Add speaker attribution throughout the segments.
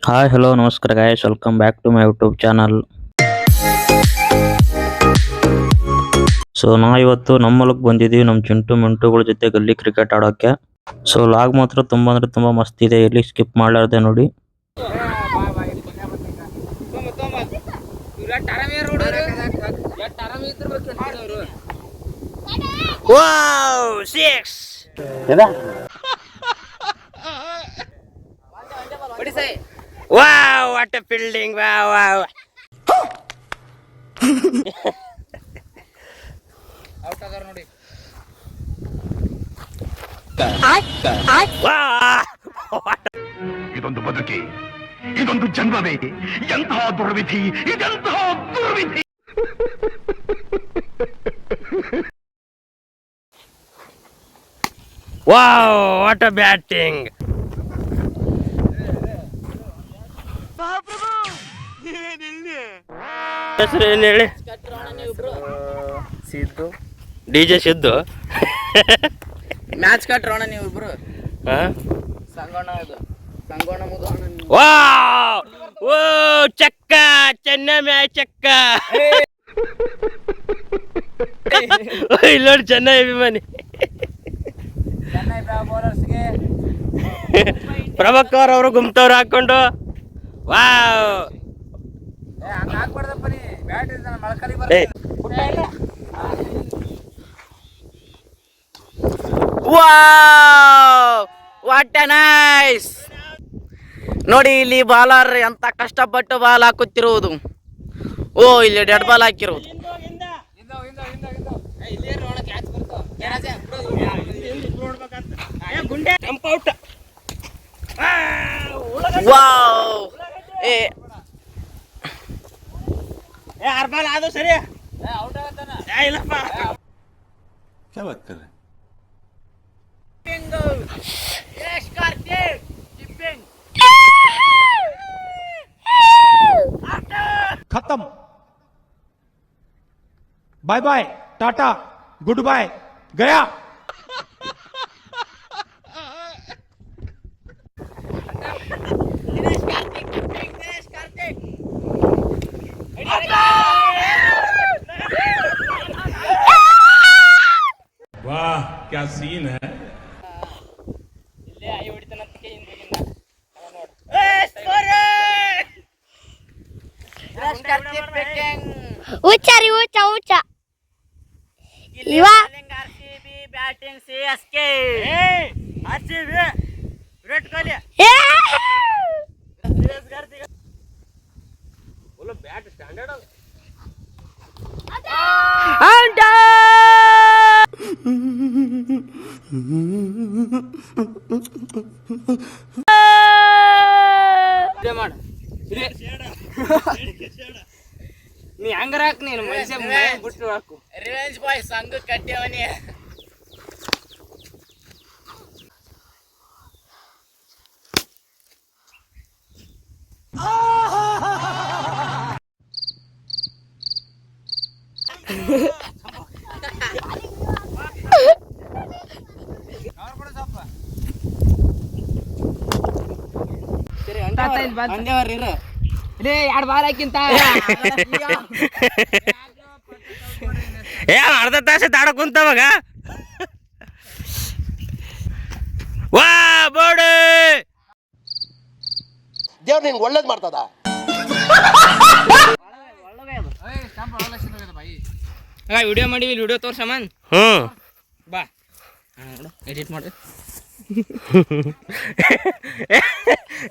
Speaker 1: Hi hello ನಮಸ್ಕಾರ guys, welcome back to my YouTube channel. So ಇವತ್ತು ನಮ್ಮ ಹೊಲಕ್ಕೆ ಬಂದಿದ್ದೀವಿ ನಮ್ಮ ಚಿಂಟು ಮಿಂಟುಗಳ ಜೊತೆ ಗಲ್ಲಿ ಕ್ರಿಕೆಟ್ ಆಡೋಕ್ಕೆ. ಸೊ ಲಾಗ್ ಮಾತ್ರ ತುಂಬ ಅಂದ್ರೆ ತುಂಬ ಮಸ್ತ್ ಇದೆ, ಎಲ್ಲಿ ಸ್ಕಿಪ್ ಮಾಡಲಾರ್ದೆ ನೋಡಿ. Wow, what a fielding! Wow, wow.
Speaker 2: ಇದೊಂದು ಬದುಕಿ, ಇದೊಂದು ಜನ್ಮವೇ, ಎಂತಹ ದುರ್ವಿಧಿ, ಇದೆಂತಹ ದುರ್ವಿಧಿ.
Speaker 1: Wow, what a batting! ಹೆಸರು ಏನು ಹೇಳಿ?
Speaker 3: ಸಿದ್ದು
Speaker 1: DJ ಸಿದ್ದು.
Speaker 3: ಮ್ಯಾಚ್ ಕಟ್ರೋಣ ನೀವು ಇಬ್ರು. ಸಂಗೋಣ ಇದು ಸಂಗೋಣ ಮುಗೋಣ.
Speaker 1: ವಾವ್ ಓ ಚಕ್ಕ ಚೆನ್ನೈ ಮ್ಯಾಚ್ ಚಕ್ಕ. ಇಲ್ಲಿ ನೋಡಿ ಚೆನ್ನೈ ಅಭಿಮಾನಿ
Speaker 3: ಚೆನ್ನೈ ಬೌಲರ್ಸ್ಗೆ
Speaker 1: ಪ್ರಭಾಕರ್ ಅವರು ಗುಮ್ತವ್ರು ಹಾಕೊಂಡು. ವಾವ್
Speaker 3: ಹಂಗೆ ಹಾಕ್ಬಾರ್ದಪ್ಪ, ನೀ ಬ್ಯಾಟ್ ಇದ್ದಾನೆ ಮೊಳಕಲಿ
Speaker 1: ಏ
Speaker 3: ಬರ್ತದೆ.
Speaker 4: Wow what a nice. ನೋಡಿ ಇಲ್ಲಿ ಬಾಲರ್ ಎಂತ ಕಷ್ಟಪಟ್ಟು ಬಾಲ್ ಹಾಕುತ್ತಿರುವುದು. ಓ ಇಲ್ಲಿ ಡೆಡ್ ಬಾಲ್ ಹಾಕಿರುವುದು. ವಾವ್ ಏ
Speaker 1: ಬಾಲ್ ಅದು ಸರಿ ಇಲ್ಲಪ್ಪ.
Speaker 2: क्या बात कर रहे हैं?
Speaker 5: खत्म. Bye bye, tata, good bye, गया.
Speaker 2: वाह क्या सीन है.
Speaker 6: ಊಚಾರಿ ಊಚ ಊಚ ಇವ
Speaker 4: batting CSK.
Speaker 1: Virat Kohli bat standard
Speaker 3: ಮಾಡು ನೀ ಹಂಗಾರ ಹಾಕ್, ನೀನು ಮನುಷ್ಯ ಬಿಟ್ಟು ಹಾಕು.
Speaker 4: ರಿವೆಂಜ್ ಬಾಯ್ ಸಂಘ ಕಟ್ಟಿಯವನಿ.
Speaker 3: ಅಂದೇವ್ರ ಇರು ಲೇ, 2 ಬಾಲ್ ಹಾಕಿಂತ
Speaker 1: ಏ ಅರ್ಧ ತಾಸು ತಾಡ ಕುಂತವಾಗ. ವಾ ಬೋಡಿ
Speaker 7: ದೇವ್ರು ನಿನ್ಗೆ ಒಳ್ಳೇದು ಮಾಡ್ತದ.
Speaker 3: ವಿಡಿಯೋ ಮಾಡಿವಿ, ವಿಡಿಯೋ ತೋರ್ಸಮನ್. ಬಾ ನೋಡು, ಎಡಿಟ್ ಮಾಡು.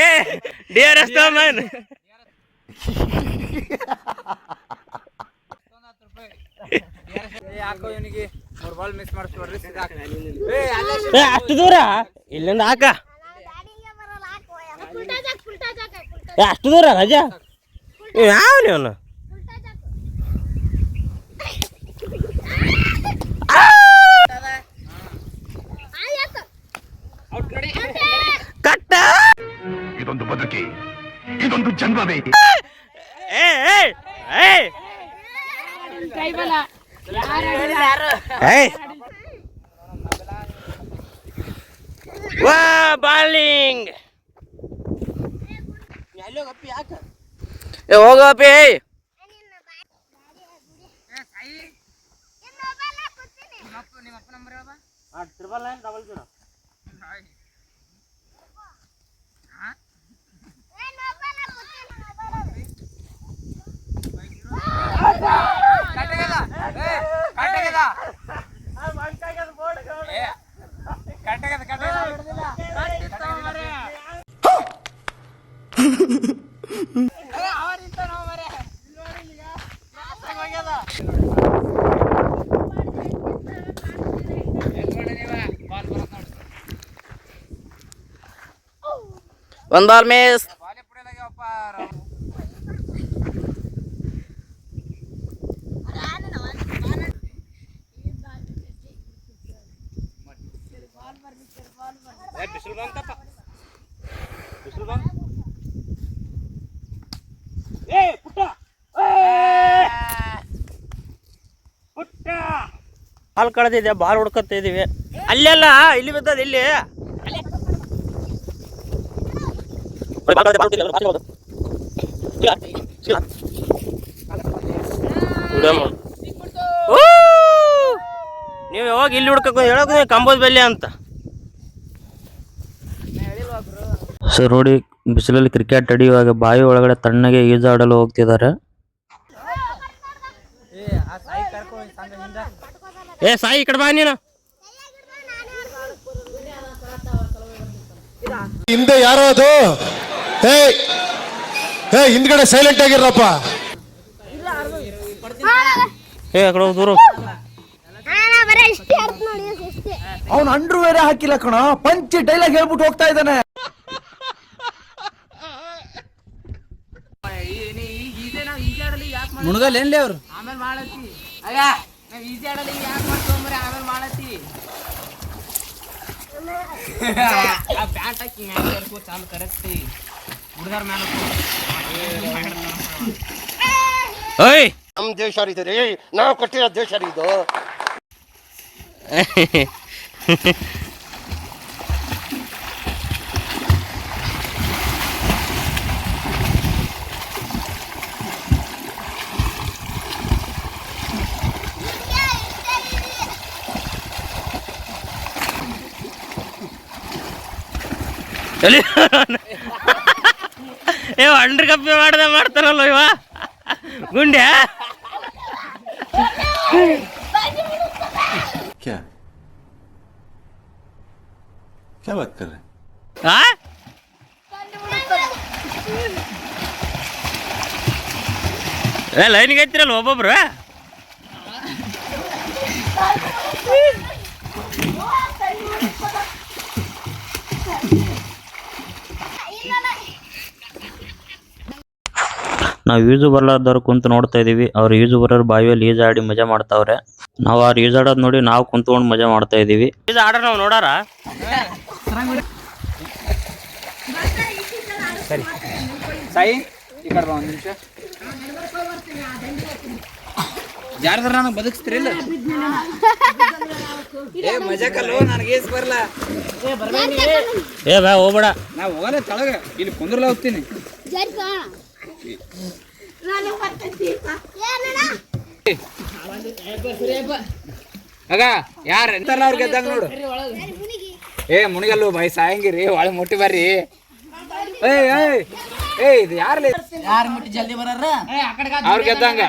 Speaker 1: ಏ DRS ಮನ್
Speaker 3: ಯಾಕೋ ಇವನಿಗೆ 3 ಬಾಲ್ ಮಿಸ್ ಮಾಡಿಸ್ಬಿಡ್ರಿ.
Speaker 1: ಅಷ್ಟು ದೂರ ಇಲ್ಲಿಂದ ಹಾಕ. ಅಷ್ಟು ದೂರ ರಜಾ ಯಾವ ನೀವನು ಕಟ್ಟ.
Speaker 2: ಇದೊಂದು ಬದುಕಿ, ಇದೊಂದು ಜನ್ಮವೇ.
Speaker 1: ಏ ಏ ಏ ಏ ವಾ ಬಾಲಿಂಗ್.
Speaker 4: ಏ ಹೋಗಪ್ಪಿ. ಒಂದ್ ಬಾಲ್ ಮಿಸ್.
Speaker 1: ಬಾಲ್ ಕಳೆದಿದೆ, ಬಾಲ್ ಹುಡ್ಕತ್ತಾ ಇದೀವಿ. ಅಲ್ಲೆಲ್ಲ ಇಲ್ಲಿ ಬಿದ್ದದ ಇಲ್ಲಿ. ನೀವು ಯಾವಾಗ ಇಲ್ಲಿ ಹುಡ್ಕಕ್ ಹೇಳೋದು ಕಂಬೋದ್ ಬೆಲೆ ಅಂತ. ಸರ್ ನೋಡಿ, ಬಿಸಿಲಲ್ಲಿ ಕ್ರಿಕೆಟ್ ಆಡಿಯುವಾಗ ಬಾವಿ ಒಳಗಡೆ ತಣ್ಣಗೆ ಈಜಾಡಲು ಹೋಗ್ತಿದ್ದಾರೆ. ಏ ಸಾಯಿ ಈ ಕಡೆ ಬಾ ನೀನು.
Speaker 7: ಹಿಂದೆ ಯಾರೋ ಅದು ಹಿಂದ್ಗಡೆ ಸೈಲೆಂಟ್ ಆಗಿರಪ್ಪ.
Speaker 1: ಏ ಆ ಕಡೆ ಹೋಗ್ ದೂರ.
Speaker 8: ಅವನು ಅಂಡ್ರು ಬೇರೆ ಹಾಕಿಲ್ಲ ಕಣ, ಪಂಚಿ ಡೈಲಾಗ್ ಹೇಳ್ಬಿಟ್ಟು ಹೋಗ್ತಾ ಇದ್ದಾನೆ.
Speaker 3: ಮುಣಗಲ್ ಏನ್ಲಿ ಅವ್ರು ಆಮೇಲೆ ಮಾಡತ್ತಿ. ಅಯ್ಯ ನಾವ್ ಈಜಿ ಆಡಲ್ಲ ಯಾಕೆ ಮಾಡ್ಕೊಂಬರಿ ಆಮೇಲೆ ಮಾಡತ್ತಿ. ಪ್ಯಾಂಟ್ ಹಾಕಿ ಚಾಲು ಕರೆಕ್ಟಿ ಹುಡುಗರ ಮೇಲೆ.
Speaker 1: ಓಯ್
Speaker 7: ನಮ್ ದೇಶ ರೀ, ನಾವು ಕಟ್ಟಿರೋ ದೇಶ ರೀ ಇದು.
Speaker 1: ಏ ಅಂಡ್ರ ಕಪ್ಪಿ ಮಾಡ್ತಾರಲ್ಲ ಇವ ಗುಂಡ್ಯಾ.
Speaker 2: क्या बात कर रहे हैं?
Speaker 1: ಲೈನ್ಗೆ ಐತಿರಲ್ಲ ಒಬ್ಬೊಬ್ರು. ನಾವು ಈಜು ಬರ್ಲಾರ್ದವ್ರು ಕುಂತು ನೋಡ್ತಾ ಇದೀವಿ. ಅವ್ರು ಈಜು ಬರೋರು ಬಾವಿಯಲ್ಲಿ ಈಜಾಡಿ ಮಜಾ ಮಾಡ್ತಾವ್ರೆ. ನಾವು ಅವ್ರು ಈಜಾಡೋದ್ ನೋಡಿ ನಾವು ಕುಂತ್ಕೊಂಡು ಮಜಾ ಮಾಡ್ತಾ ಇದೀವಿ. ಈಜು ಆಡ ನಾವು ನೋಡಾರ.
Speaker 3: ಸರಿ ಸಾಯಿ ಈ ಕಡೆ ಬಾ ಒಂದ್ ನಿಮಿಷ. ಯಾರ್ದಾರ ನನಗೆ ಬದುಕಿಸ್ತಿರಿಲ್ಲ? ಏ ಮಜಾಕಲ್ಲು, ನನಗೆ ಏಸ್ ಬರಲ್ಲ.
Speaker 1: ಏ ಬಾ ಹೋಗ್ಬೇಡ.
Speaker 3: ನಾ ಹೋಗಲ್ಲ ತಳಗ, ಇಲ್ಲಿ ಕುಂದ್ರಲ್ಲ ಹೋಗ್ತೀನಿ. ಆಗ ಯಾರ ಎಂತಾರಲ್ಲ ಅವ್ರು ಗೆದ್ದಂಗ ನೋಡು. ಏ ಮುಣಿಗಲ್ಲು ಬಾಯಿ ಸಾಯಂಗಿರಿ, ಒಳ ಮುಟ್ಟಿ ಬರ್ರಿ. ಏಯ್ ಏಯ್ ಏಯ್ ಇದು ಯಾರ್ಲಿ ಯಾರು ಮುಟ್ಟಿ ಜಲ್ದಿ ಬರಾರ ಅವ್ರು ಗೆದ್ದಂಗ.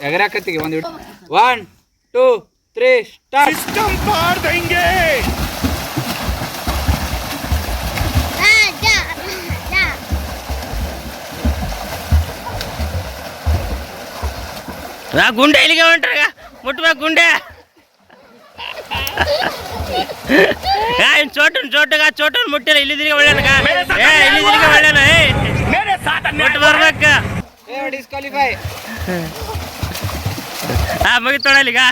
Speaker 3: ಎಗರಾಕತ್ತಿಗೆ ಒಂದು 1 2 3 ಸ್ಟಾರ್ಟ್.
Speaker 1: ಗುಂಡೆ ಇಲ್ಲಿಗೆ ಹೊಂಟ್ರಾಗ ಮುಟ್ಬೇಕು ಗುಂಡೆ. ಚೋಟನ್ ಮುಟ್ಟಿಲ್ಲ. ಇಲ್ಲಿದ್ರಿಗೆ ಒಳ್ಳೆನಗ. ಏ ಇಲ್ಲಿದ್ರಿಗೆ ಒಳ್ಳೆನ. ಮುಟ್ಟು ಬರ್ಬೇಕ.
Speaker 3: ಡಿಸ್ಕ್ವಾಲಿಫೈ.
Speaker 1: ಮುಗಿತೋಡಲ್ಲ ಈಗ.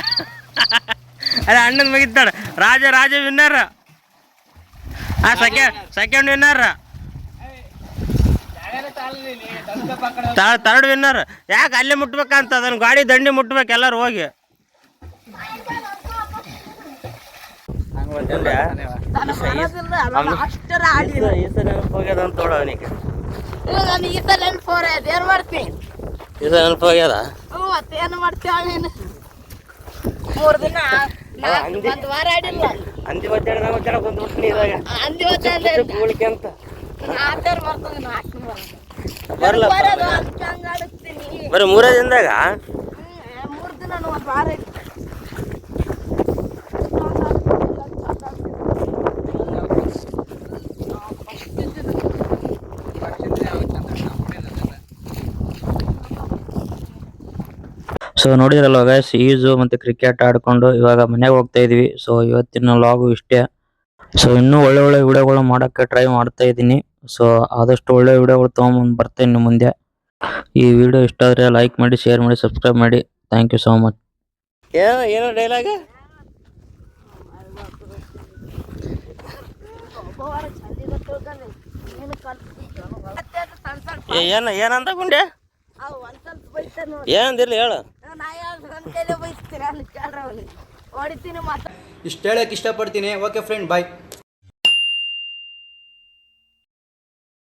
Speaker 1: ಅದೇ ಅಣ್ಣನ್ ಮುಗಿತಾಡ. Raja winner. Second winner. Third winner. ಯಾಕೆ ಅಲ್ಲೇ ಮುಟ್ಬೇಕಂತ ಅದನ್ನ ಗಾಡಿ ದಂಡಿ ಮುಟ್ಬೇಕು ಎಲ್ಲರೂ ಹೋಗಿ.
Speaker 4: ಹೋಗ್ಯದ ಅಂತ ನೋಡ ಅವನಿಗೆ
Speaker 6: ನಾನು ಈ ಸಲ ಫೋರ್ ಆಯ್ತು ಏನ್ ಮಾಡ್ತೀನಿ
Speaker 4: ಇದು ನೆನಪು ಹೋಗ್ಯದ
Speaker 6: ಮತ್ತೇನು ಮಾಡ್ತೀವ ನೀನು 3 ದಿನ ಒಂದು ವಾರ ಆಡಿಲ್ಲ
Speaker 4: ಅಂದಿ ಒದ್ದಾಡ ನಾವು ಒದ್ದಾಡ ಬಂದ್ಬಿಟ್ಟು ನೀರಾಗ
Speaker 6: ಅಂದಿ ಹೊತ್ತಾದ್ರೆ
Speaker 4: ಗೋಳಿಕೆ ಅಂತ
Speaker 6: ಆತರ ಬರ್ತದೆ ನಾಲ್ಕು
Speaker 4: ಬರ್ಲ
Speaker 6: ಅದಕ್ಕೆ ಹಂಗ ಆಡಿಸ್ತೀನಿ
Speaker 4: ಬರೀ 3 ದಿನದಾಗ
Speaker 6: 3 ದಿನ ಒಂದು ವಾರ ಆಯ್ತು
Speaker 1: ಸೊ ನೋಡಿದ್ರಲ್ವ ಗೈಸ್, ಈಜು ಮತ್ತು ಕ್ರಿಕೆಟ್ ಆಡ್ಕೊಂಡು ಇವಾಗ ಮನೆಗೆ ಹೋಗ್ತಾ ಇದೀವಿ. ಸೊ ಇವತ್ತಿನ ಲಾಗು ಇಷ್ಟೇ. ಸೊ ಇನ್ನೂ ಒಳ್ಳೆ ಒಳ್ಳೆ ವಿಡಿಯೋಗಳು ಮಾಡೋಕ್ಕೆ ಟ್ರೈ ಮಾಡ್ತಾ ಇದ್ದೀನಿ. ಸೊ ಆದಷ್ಟು ಒಳ್ಳೆ ವಿಡಿಯೋಗಳು ತೊಗೊಂಬಂದು ಬರ್ತೇನೆ ಇನ್ನು ಮುಂದೆ. ಈ ವಿಡಿಯೋ ಇಷ್ಟ ಆದರೆ ಲೈಕ್ ಮಾಡಿ, ಶೇರ್ ಮಾಡಿ, ಸಬ್ಸ್ಕ್ರೈಬ್ ಮಾಡಿ. Thank you so much.
Speaker 4: ಏನೋ ಡೈಲಾಗ ಏನಂತ ಗುಂಡೆ ಏನಂದಿರ್ಲಿ ಹೇಳು.
Speaker 6: ಹೊಡಿತೀನಿ
Speaker 3: ಇಷ್ಟು ಹೇಳಕ್ಕೆ ಇಷ್ಟಪಡ್ತೀನಿ. ಓಕೆ ಫ್ರೆಂಡ್, ಬಾಯ್.